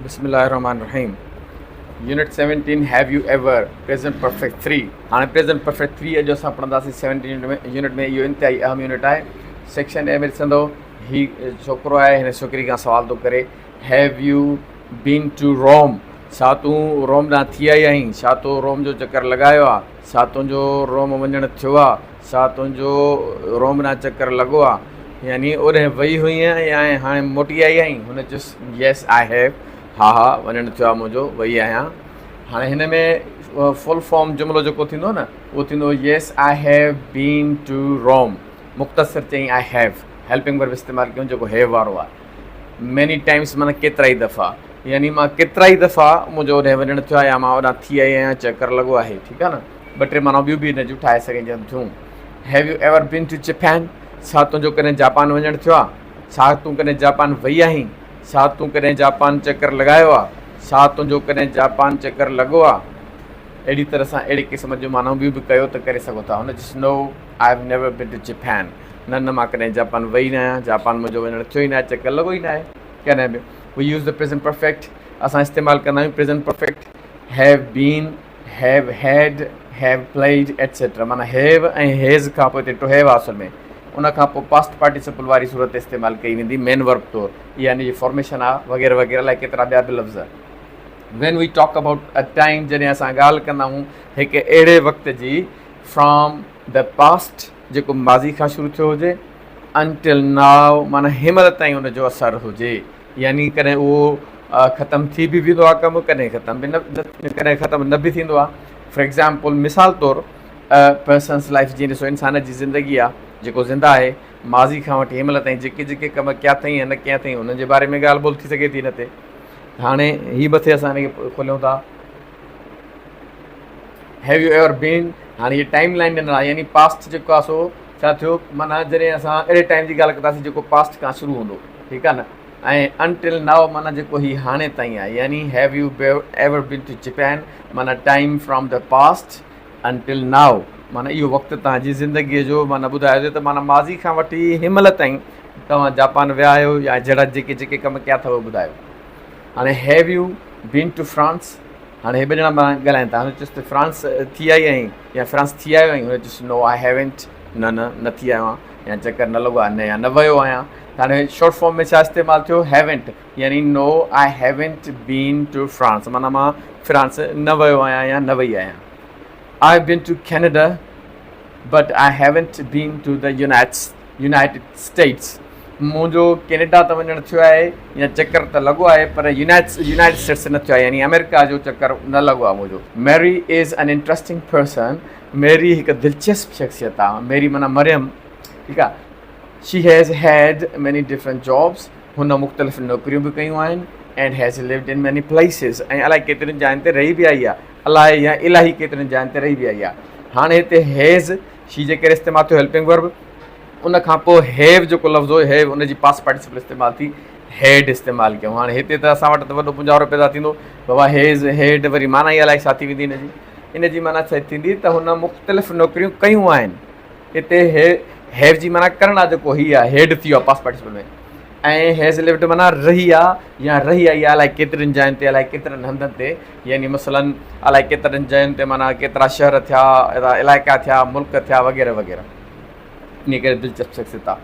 बिस्मिल्लाहिर्रहमानिर्रहीम। Unit 17 have you ever present perfect 3। हाँ present perfect 3 जो असां पढ़ंदासीं 17 यूनिट में इहो इंतिहाई अहम यूनिट आहे। सेक्शन ए में ॾिसंदो ही छोकिरो आहे, हिन छोकिरी खां सवाल थो करे have you been to Rome, छा तूं रोम ॾांहुं थी आई आहीं, छा तो रोम जो चकर लॻायो आहे, छा तुंहिंजो रोम वञणु थियो आहे, छा तुंहिंजो रोम ॾांहुं चकर लॻो आहे, यानी ओॾे वई हुई आहीं या हाणे मोटी आई आहीं। हुन चयुसि येस आई हैव, हा हा वञणु थियो आहे मुंहिंजो, वई आहियां। हाणे हिन में फुल फॉर्म जुमिलो जेको थींदो न उहो थींदो yes I have been to Rome. मुख़्तसिर चई आई हैव, हेल्पिंग वर्ब इस्तेमालु कयूं जेको हैव वारो आहे। मैनी टाइम्स माना केतिरा ई दफ़ा, यानी मां केतिरा ई दफ़ा मुंहिंजो होॾे वञणु थियो आहे या मां होॾां थी आई आहियां, चकर लॻो आहे, ठीकु आहे न। ॿ टे माना ॿियूं बि हिन जूं ठाहे सघनि थियूं। Have you ever been to Japan, छा तुंहिंजो कॾहिं जापान वञणु थियो आहे, छा तूं कॾहिं जापान वई आहीं, छा तूं कॾहिं जापान चकर लॻायो आहे, छा तुंहिंजो कॾहिं जापान चकर लॻो आहे। अहिड़ी तरह सां अहिड़े क़िस्म जूं माना ॿियूं बि कयो त करे सघो था। हुन चयो no I have never been to Japan, न मां कॾहिं जापान वई न आहियां, जापान मुंहिंजो वञणु थियो ई न आहे, चकर लॻो ई न आहे कॾहिं बि। We use the present perfect, असां इस्तेमालु कंदा आहियूं present perfect. Have been, have had, have played etcetera, माना हैव ऐं हैज़ खां पोइ हिते टू हैव असल में, उन खां पोइ पास्ट पार्टिसिपल वारी सूरत इस्तेमालु कई वेंदी मेन वर्ब तौरु, इहा हिन जी फॉर्मेशन आहे वग़ैरह वग़ैरह। अलाए केतिरा ॿिया बि लफ़्ज़। When we talk about a time, जॾहिं असां ॻाल्हि कंदा आहियूं हिकु अहिड़े वक़्त जी, फ्रॉम द पास्ट जेको माज़ी खां शुरू थियो हुजे, अंटिल नाउ माना हिनमहिल ताईं उनजो असरु हुजे, यानी कॾहिं उहो ख़तमु थी बि वेंदो आहे कमु, कॾहिं ख़तमु बि न, कॾहिं ख़तमु न बि थींदो आहे। फॉर एग्ज़ाम्पल मिसाल तौरु पर्सन्स लाइफ, जीअं ॾिसो इंसान जी ज़िंदगी आहे जेको ज़िंदा आहे, माज़ी खां वठी हिनमहिल ताईं जेके जेके कम कया अथई या न कया अथई उन्हनि जे बारे में ॻाल्हि ॿोल थी सघे थी हिन ते। हाणे हीअ मथे असां हिनखे खोलियूं था, हैव यू एवर बीन, हाणे हीअ टाइम लाइन ॾिनल आहे, यानी पास्ट जेको आहे सो छा थियो, माना जॾहिं असां अहिड़े टाइम जी ॻाल्हि कंदासीं जेको पास्ट खां शुरू हूंदो, ठीकु आहे न। ऐं अंटिल नाउ माना जेको हीअ हाणे ताईं आहे, यानी have you ever been to Japan माना time from the past until now, माना इहो वक़्तु तव्हांजी ज़िंदगीअ जो माना ॿुधाइजे त माना माज़ी खां वठी हिनमहिल ताईं तव्हां जापान विया आहियो या जहिड़ा जेके जेके कम कया अथव ॿुधायो। हाणे have you been to France, हाणे हे ॿ ॼणा मां ॻाल्हाइनि था। हुन चयुसि त फ्रांस थी आई आहीं या फ्रांस थी आयो आहीं, हुन चयुसि नो आई हैवेंट, न थी आयो आहियां या चकर न लॻो आहे, न या न वियो आहियां। हाणे शॉर्ट फॉर्म में छा इस्तेमालु थियो, हैवेंट, यानी no I haven't been to France, माना मां फ्रांस न वियो आहियां या न वई आहियां। I have been to Canada, but I haven't been to the United States. मुंहिंजो कैनेडा त वञणु थियो आहे या चकर त लॻो आहे, पर यूनाइटेड स्टेट्स न थियो आहे, यानी अमेरिका जो चकर न लॻो आहे मुंहिंजो। Mary is an interesting person, Mary हिकु दिलचस्प शख़्सियत आहे। मैरी माना मरियम, ठीकु आहे। She has had many different jobs, हुन मुख़्तलिफ़ नौकरियूं बि कयूं आहिनि। And has lived in many places, ऐं अलाए केतिरियुनि जायुनि ते रही बि आई आहे, अलाए या इलाही केतिरियुनि जायुनि ते रही बि आई आहे। हाणे हिते हैज़ शी जे करे इस्तेमालु थियो हेल्पिंग वर्ब, उन खां पोइ हैव जेको लफ़्ज़ हो हैव उनजी पास्ट पार्टिसिपल इस्तेमालु थी, हैड इस्तेमालु कयूं। हाणे हिते त असां वटि त वॾो पुंजारो पैदा थींदो, बाबा हैज़ हैड, वरी माना ई अलाए छा थी वेंदी इन जी माना छा थींदी त हुन मुख़्तलिफ़ नौकरियूं कयूं आहिनि। हिते हैव जी माना करणु आहे, जेको हीअ आहे हेड थी वियो आहे पास्ट पार्टिसिपल में। ऐं हैज़ लिव्ड माना रही आहे या रही आई आहे अलाए केतिरनि जायुनि ते, अलाए केतिरनि हंधनि ते, यानी मसलन अलाए केतिरनि जायुनि ते, माना केतिरा शहर थिया, इलाइक़ा थिया, मुल्क थिया वग़ैरह वग़ैरह। इन करे दिलचस्प शख़्सियत आहे।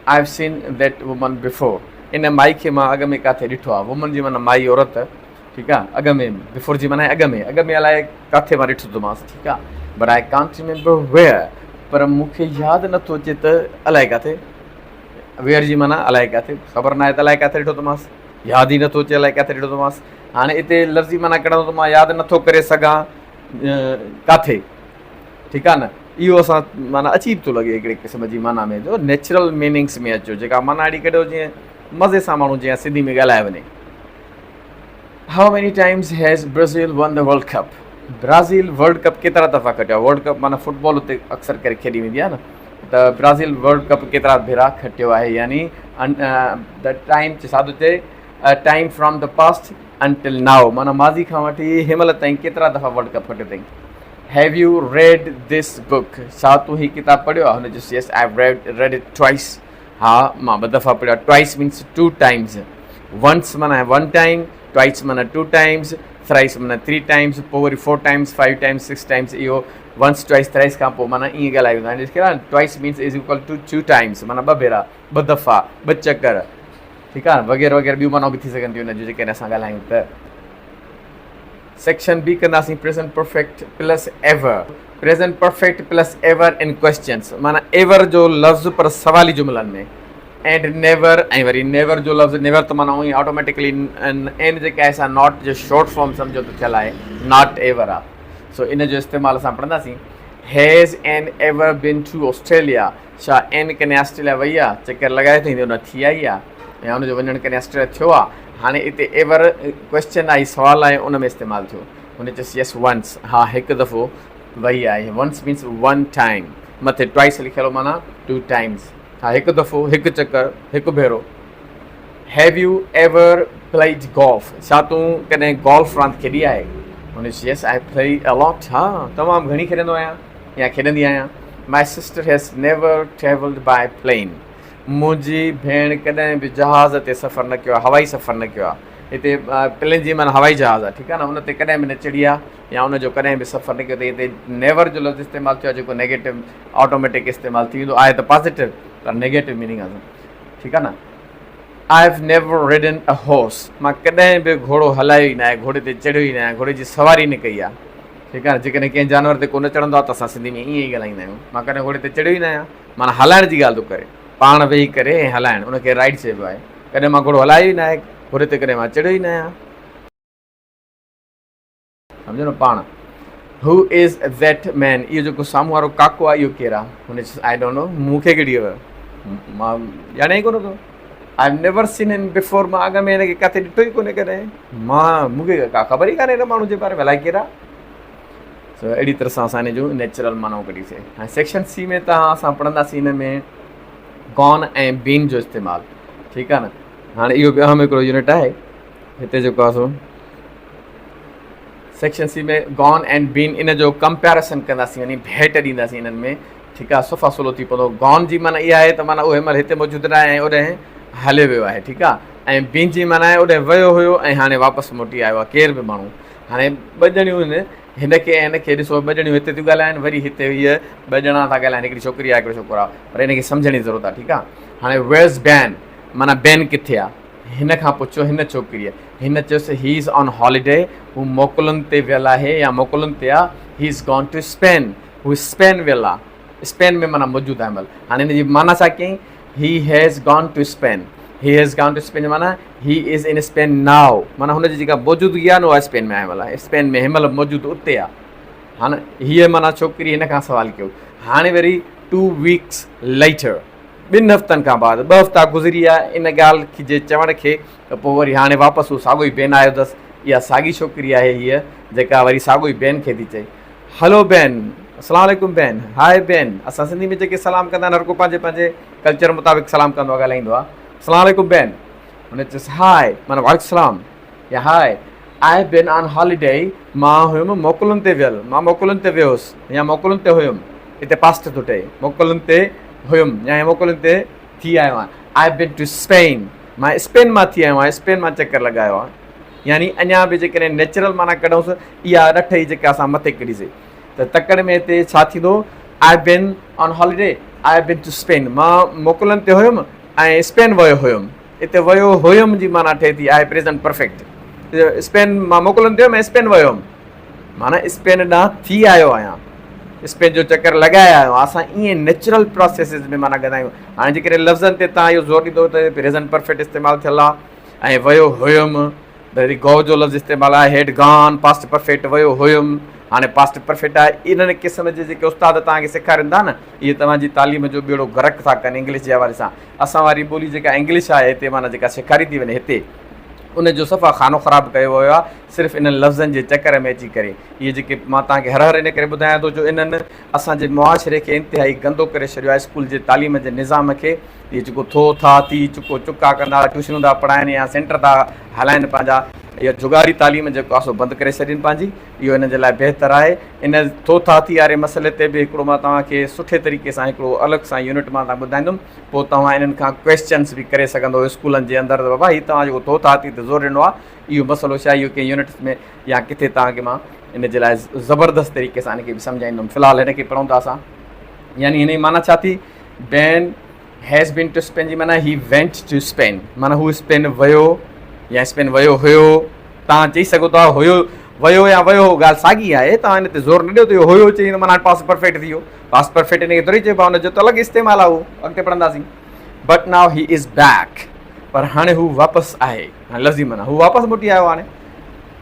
I have seen that woman before, इन माई खे मां अॻ में किथे ॾिठो आहे। वुमन जी माना माई औरत, ठीकु आहे, अॻ में, बिफोर जी माना अॻ में अलाए किथे मां ॾिठो थोमांसि, ठीकु आहे। But I can't remember where, पर मूंखे यादि नथो अचे त अलाए किथे। वेयर जी माना अलाए किथे, ख़बर न आहे त अलाए किथे ॾिठो थोमांसि, यादि ई नथो अचे अलाए किथे ॾिठो थोमांसि। हाणे हिते लफ़्ज़ी माना कढंदो त मां यादि नथो करे सघां किथे, ठीकु आहे न। इहो असां माना अजीब थो लॻे हिकिड़े क़िस्म जी माना में, जो नेचुरल मीनिंग्स में अचो, जेका माना अहिड़ी कढियो जीअं मज़े सां माण्हू जीअं सिंधी में ॻाल्हाए वञे। How many times has Brazil won the world cup, Brazil world cup केतिरा दफ़ा खटियो आहे। वर्ल्ड कप माना फुटबॉल उते अक्सर करे खेॾी वेंदी आहे न, त ब्राज़ील वर्ल्ड कप केतिरा भेरा खटियो आहे, यानी द टाइम सादो चए time from the past until now, माना माज़ी खां वठी हिनमहिल ताईं केतिरा दफ़ा वर्ल्ड कप खटियो अथई। Have you read this book, छा तूं हीउ किताबु पढ़ियो आहे। हुन चयुसि yes I have read it twice, हा मां ॿ दफ़ा पढ़ियो आहे। ट्वाइस मीन्स 2 times, वंस माना 1 time ट्वाइस माना 2 टाइम्स, थ्राइस माना 3 टाइम्स, पोइ वरी 4 टाइम्स, 5 टाइम्स, 6 टाइम्स, इहो वंस ट्वाइस थ्राइस खां पोइ माना ईअं ॻाल्हाईंदा आहिनि। ॾिस न twice means is equal to 2 times माना 2 भेरा, 2 दफ़ा, 2 चकर, ठीकु आहे, वग़ैरह वग़ैरह ॿियूं माना बि थी सघनि थियूं हुनजूं जेके असां ॻाल्हायूं त। सेक्शन बी कंदासीं present perfect plus ever. Present perfect plus ever in questions माना एवर जो लफ़्ज़ पर सवाली जुमलनि में, एंड नेवर, ऐं वरी नेवर जो लफ़्ज़, नेवर त माना उहो ऑटोमेटिकली एंड जेका आहे असां नॉट जो शॉर्ट फॉर्म सम्झो त थियल आहे, नॉट एवर आहे। सो इन जो इस्तेमालु असां पढ़ंदासीं। Has Ann ever been to Australia, छा एन कॾहिं ऑस्ट्रेलिया वई आहे, चकर लॻाए थी उन थी आई आहे या हुनजो वञणु कॾहिं ऑस्ट्रेलिया थियो आहे। हाणे हिते एवर क्वेश्चन आहे, सुवालु आहे, उन में इस्तेमालु थियो। हुन चयोसि यस वंस, हा हिकु दफ़ो वई आहे, वंस मीन्स 1 टाइम, मथे ट्वाइस लिखियलु माना 2 टाइम्स, हा हिकु दफ़ो, हिकु चकर, हिकु भेरो। Have you ever played golf, छा तूं कॾहिं गोल्फ रांदि खेॾी आहे? हुन चयोसि yes I play a lot, हा तमामु घणी खेॾंदो आहियां या खेॾंदी आहियां। My sister has never travelled by plane, मुंहिंजी भेण कॾहिं बि जहाज़ ते सफ़र न कयो आहे, हवाई सफ़र न कयो आहे। हिते प्लेन जी माना हवाई जहाज़ आहे, ठीकु आहे न, हुन ते कॾहिं बि न चढ़ी आहे या हुनजो कॾहिं बि सफ़र न कयो। त हिते नेवर जो लफ़्ज़ इस्तेमालु थियो आहे, जेको नेगेटिव ऑटोमेटिक इस्तेमालु थी वेंदो आहे, त पॉज़िटिव पर नेगेटिव मीनिंग आहे, ठीकु आहे न। आई have never ridden a horse, मां कॾहिं बि घोड़ो हलायो ई न आहे, घोड़े ते चढ़ियो ई न आहे, घोड़े जी सवारी न कई आहे, ठीकु आहे। जेकॾहिं कंहिं जानवर ते कोन चढ़ंदो आहे त असां सिंधी में ईअं ई ॻाल्हाईंदा आहियूं, मां कॾहिं घोड़े ते चढ़ियो ई न आहियां, माना हलाइण जी ॻाल्हि थो करे, पाण वेही करे ऐं हलाइणु, उनखे राइड चइबो आहे। कॾहिं मां घोड़ो हलायो ई न आहे, घोड़े ते कॾहिं मां चढ़ियो ई न आहियां, सम्झो न पाण। हू इज़ दैट मैन, इहो जेको साम्हूं वारो काको आहे इहो केरु आहे? हुन आई डोंट नो, मूंखे कहिड़ी हुयो, मां ॼाणे ई कोन थो। आई have never seen in before, मां अॻ में हिनखे किथे ॾिठो ई कोन्हे कॾहिं, मूंखे का ख़बर ई कान्हे हिन माण्हू जे बारे में, अलाए केरु आहे। सो अहिड़ी तरह सां असां हिन जूं नेचुरल मानाऊं कढीसीं। हाणे सेक्शन सी में तव्हां असां पढ़ंदासीं हिन में गॉन ऐं बीन जो इस्तेमालु, ठीकु आहे न। हाणे इहो बि अहम हिकिड़ो यूनिट आहे, हिते जेको आहे सो सेक्शन सी में गॉन एंड बीन इन जो कंपेरिसन कंदासीं, यानी भेट ॾींदासीं इन्हनि में, ठीकु आहे, सफ़ा सवलो थी पवंदो। गॉन जी माना इहा आहे त माना उहो महिल हिते मौजूदु न आहे ऐं ओॾे हलियो वियो आहे, ठीकु आहे। ऐं बीन जी माना आहे ओॾे वियो हुयो ऐं हाणे वापसि मोटी आयो आहे, केर बि माण्हू। हाणे ॿ ॼणियूं आहिनि, हिनखे ऐं हिनखे ॾिसो, ॿ ॼणियूं हिते थियूं ॻाल्हाइनि, वरी हिते हीअ 2 ॼणा था ॻाल्हाइनि, हिकिड़ी छोकिरी आहे हिकिड़ो छोकिरो आहे, पर हिनखे सम्झण जी ज़रूरत आहे, ठीकु आहे। हाणे वेयर्स बैन माना बैन किथे आहे, हिन खां पुछो हिन छोकिरीअ, हिन चयोसि ही इज़ ऑन हॉलीडे, हू मोकलुनि ते वियल आहे या मोकलुनि ते आहे। He is gone to Spain, हू स्पेन वियल आहे, स्पेन में माना मौजूदु आहे महिल। हाणे हिन जी माना छा कयईं, he has gone to Spain, he has gone to Spain माना he is in Spain now, माना हुनजी जेका मौजूदगी आहे न उहा स्पेन में आहे महिल, स्पेन में हिन महिल मौजूदु उते आहे। हाणे हीअ माना छोकिरी हिन खां सवालु कयो। हाणे वरी 2 वीक्स लेटर, 2 हफ़्तनि खां बाद, 2 हफ़्ता गुज़री विया इन ॻाल्हि खे जे चवण खे, त पोइ वरी हाणे वापसि हू साॻियो ई बैन आयो अथसि। इहा साॻी छोकिरी आहे हीअ, जेका वरी साॻियो ई बैन खे थी चए, हलो बैन, अस्सलाम वालेकुम बैन, हाय बैन। असां सिंधी में जेके सलाम कंदा आहिनि, हर को पंहिंजे पंहिंजे कल्चर मुताबिक़ सलाम कंदो आहे, ॻाल्हाईंदो आहे। अस्सलाम वालेकुम बैन, हुन चयोसि हाय माना वालेकुम सलाम या hi. I have been on holiday, मां हुयुमि मोकलुनि ते वियल, मां मोकलुनि ते वियुसि या मोकलुनि ते हुयुमि, हिते पास्ट थो ठहे, मोकलुनि ते हुयुमि या मोकलुनि ते थी आयो आहियां। I have been to Spain, मां स्पेन मां थी आयो आहियां, स्पेन मां चकर लॻायो आहे। यानी अञा बि जेकॾहिं नेचुरल माना कढूंसि, इहा रठ ई जेका असां मथे कढीसीं, त तकड़ में हिते छा थींदो, I have been on holiday, I have been to Spain, मां मोकलुनि ते हुयुमि ऐं स्पेन वियो हुयुमि। हिते वियो हुयुमि जी माना ठहे थी आहे प्रेज़ेंट परफेक्ट, स्पेन मां मोकलुनि ते हुयुमि ऐं स्पेन वियो हुयुमि, माना स्पेन ॾांहुं थी आयो आहियां, स्पेन जो चकर लॻाए आयो आहियां। असां ईअं नेचुरल प्रोसेसिस में माना ॻाल्हायूं। हाणे जेकॾहिं लफ़्ज़नि ते तव्हां इहो ज़ोर ॾींदो त प्रेज़ेंट परफेक्ट इस्तेमालु थियल आहे ऐं वियो हुयुमि, वरी गो जो लफ़्ज़ इस्तेमालु आहे, हेड गॉन, पास्ट परफेक्ट वियो हुयुमि, हाणे पास्ट परफेक्ट आहे। इन्हनि क़िस्म जे जेके उस्ताद तव्हांखे सेखारींदा न, इहे तव्हांजी तालीम जो ॿेड़ो गरक था कनि इंग्लिश जे हवाले सां। असां वारी ॿोली जेका इंग्लिश आहे हिते माना जेका सेखारी थी वञे, हिते उनजो सफ़ा खानो ख़राबु कयो वियो आहे सिर्फ़ु इन्हनि लफ़्ज़नि जे चकर में अची करे। इहे जेके मां तव्हांखे हर इन करे ॿुधायां थो जो इन्हनि असांजे मुआशिरे खे इंतिहाई गंदो करे छॾियो आहे, स्कूल जे तालीम जे निज़ाम खे। इहे जेको थो था थी चुको चुका कंदा, ट्यूशनूं था पढ़ाइनि या सेंटर था हलाइनि पंहिंजा, इहा जुगारी तालीम जेको आहे सो बंदि करे छॾनि पंहिंजी, इहो हिन जे लाइ बहितरु आहे। इन थोथाथी वारे मसइले ते बि हिकिड़ो मां तव्हांखे सुठे तरीक़े सां हिकिड़ो अलॻि सां यूनिट मां तव्हां ॿुधाईंदुमि, पोइ तव्हां इन्हनि खां क्वेश्चन्स बि करे सघंदो स्कूलनि जे अंदरि, त बाबा हीउ तव्हां जेको थोथाथी ते ज़ोर ॾिनो आहे इहो मसइलो छा आहे, इहो कंहिं यूनिट्स में या किथे तव्हांखे मां इन जे लाइ ज़बरदस्त तरीक़े सां हिनखे बि सम्झाईंदुमि। फ़िलहालु हिनखे पढ़ूं था असां, यानी हिन जी माना छा थी, बैन हैज़ बिन टू स्पेन जी माना ही वेंट टू स्पेन, माना हू स्पेन वियो या स्पेन वियो हुयो। तव्हां चई सघो था हुयो वियो या वियो ॻाल्हि साॻी आहे, तव्हां हिन ते ज़ोर न ॾियो त इहो हुयो चई त माना पास्ट परफेक्ट थी वियो। पास्ट परफेक्ट हिनखे थोरी चइबो आहे, हुनजो त अलॻि इस्तेमालु आहे, उहो अॻिते पढ़ंदासीं। But now he is back, पर हाणे हू वापसि आहे। हाणे लफ़्ज़ी माना हू वापसि मोटी आयो आहे। हाणे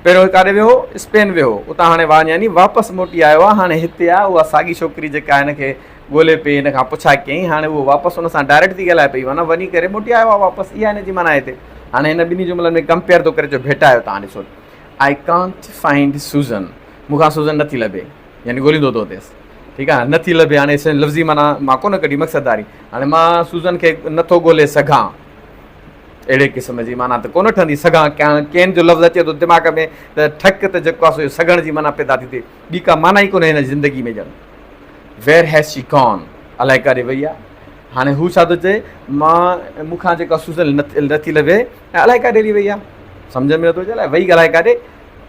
पहिरियों काॾे वियो, स्पेन वियो, उतां हाणे यानी वापसि मोटी आयो आहे। हाणे हिते आहे उहा साॻी छोकिरी जेका हिनखे ॻोल्हे पई, हिन खां पुछा कयईं, हाणे उहो वापसि हुन सां डायरेक्ट थी ॻाल्हाए पई, माना वञी करे मोटी आयो आहे वापसि। इहा हिन जी माना हिते हाणे हिन ॿिन्ही जुमिलनि में कंपेयर थो करे जो भेटायो। तव्हां ॾिसो, आई कांट फाइंड सूज़न, मूंखां सूज़न नथी लभे, यानी ॻोल्हींदो थो अथसि, ठीकु आहे, नथी लभे। हाणे लफ़्ज़ी माना मां कोन कढी मक़सदारी, हाणे मां सूज़न खे नथो ॻोल्हे सघां, अहिड़े क़िस्म जी माना त कोन ठहंदी। सघां कंहिं जो लफ़्ज़ अचे थो दिमाग़ में त ठक त जेको आहे सो सघण जी माना पैदा थी थिए, ॿी का माना ई कोन्हे हिन ज़िंदगी में ॼण। वेयर हैज़ शी गॉन, अलाए काॾे वई आहे। हाणे हू छा थो चए, मां मूंखां जेका सूज़न नथी लभे ऐं अलाए काॾे हली वई आहे, सम्झ में नथो अचे अलाए वई अलाए काॾे,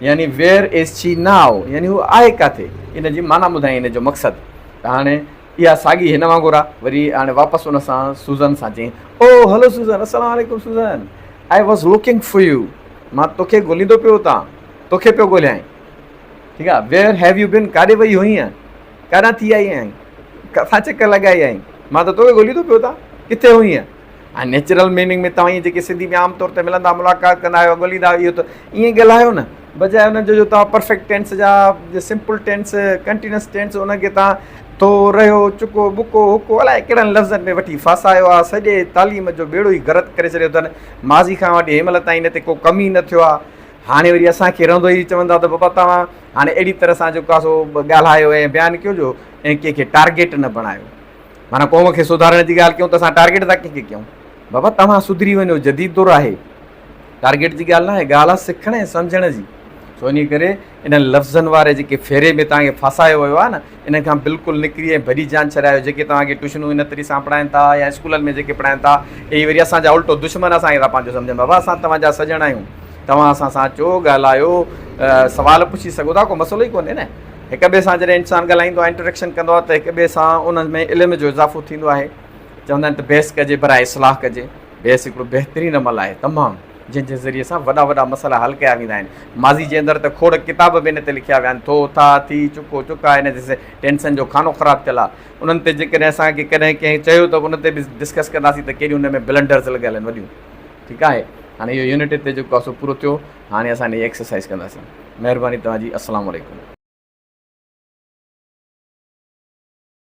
यानी वेयर इज़ शी नाउ, यानी हू आहे किथे, इन जी माना ॿुधाई, इन जो मक़सदु। त हाणे इहा साॻी हिन वांगुरु आहे। वरी हाणे वापसि हुन सां सूज़न सां चई, ओ हलो सूज़न, अस्सलाम वालेकुम Susan, I was looking for U, मां तोखे ॻोल्हींदो पियो हुतां, तोखे पियो ॻोल्हियां, ठीकु आहे। वेयर हैव यू बिन, काॾे वई हुई आहे, काॾां थी आई आहीं, किथां चकर लॻाई आहीं, मां त तोखे ॻोल्हींदो पियो हुतां, किथे हुई आहे। ऐं नेचुरल मीनिंग में तव्हां इहे जेके सिंधी में आम तौर ते मिलंदा, मुलाक़ात कंदा आहियो, ॻोल्हींदा आहियो, इहो त ईअं ॻाल्हायो न, बजाए हुनजो जो तव्हां परफेक्ट टेंस जा सिंपल टेंस, कंटिन्यूअस टेंस, उनखे तव्हां तो रहियो, चुको, बुको, हुको, अलाए कहिड़नि लफ़्ज़नि में वठी फासायो आहे, सॼे तालीम जो बेड़ो ई ग़लत करे छॾियो अथनि। माज़ी खां वठी हेमहिल ताईं हिन ते को कमी न थियो आहे। हाणे वरी असांखे रहंदो ई चवंदा त बाबा तव्हां हाणे अहिड़ी तरह सां जेको आहे सो ॻाल्हायो ऐं बयानु कयो जो ऐं कंहिंखे टारगेट न बणायो, माना क़ौम खे सुधारण जी ॻाल्हि कयूं त असां टारगेट था कंहिंखे कयूं। बाबा तव्हां सुधरी वञो, जदीद दौरु आहे, टारगेट जी ॻाल्हि न आहे, ॻाल्हि आहे सिखण ऐं सम्झण जी। सो इन करे इन लफ़्ज़नि वारे जेके फेरे में तव्हांखे फासायो वियो आहे न, इन खां बिल्कुलु निकिरी ऐं भरी जान छॾायो। जेके तव्हांखे ट्यूशनूं इन तरीक़े सां पढ़ाइनि था या स्कूलनि में जेके पढ़ाइनि था, इहे वरी असांजा उल्टो दुश्मन असांखे था पंहिंजो सम्झनि। बाबा असां तव्हांजा सॼण आहियूं, तव्हां असां सां अचो, ॻाल्हायो, सुवाल पुछी सघो था, को मसइलो ई कोन्हे न। हिक ॿिए सां जॾहिं इंसानु ॻाल्हाईंदो आहे, इंटरेक्शन कंदो आहे, त हिक ॿिए सां उन में इल्म जो इज़ाफ़ो थींदो आहे। चवंदा आहिनि त बहस कजे पर इस्लाह कजे। बहस हिकिड़ो बहितरीनु अमल आहे तमामु, जंहिंजे ज़रिए सां वॾा वॾा मसइला हल कया वेंदा आहिनि। माज़ी जे अंदरि त खोड़ किताब बि हिन ते लिखिया विया आहिनि, थो था थी चुको चुका, हिन ते टेंशन जो खानो ख़राबु थियल आहे। उन्हनि ते जेकॾहिं असांखे कॾहिं कंहिं चयो त उन ते बि डिस्कस कंदासीं त कहिड़ियूं हुन में ब्लंडर्स लॻियल आहिनि वॾियूं, ठीकु आहे। हाणे इहो यूनिट ते जेको आहे सो पूरो थियो, हाणे असां हिन जी एक्सरसाइज़ कंदासीं। महिरबानी तव्हांजी, अस्सलाम वालेकुम।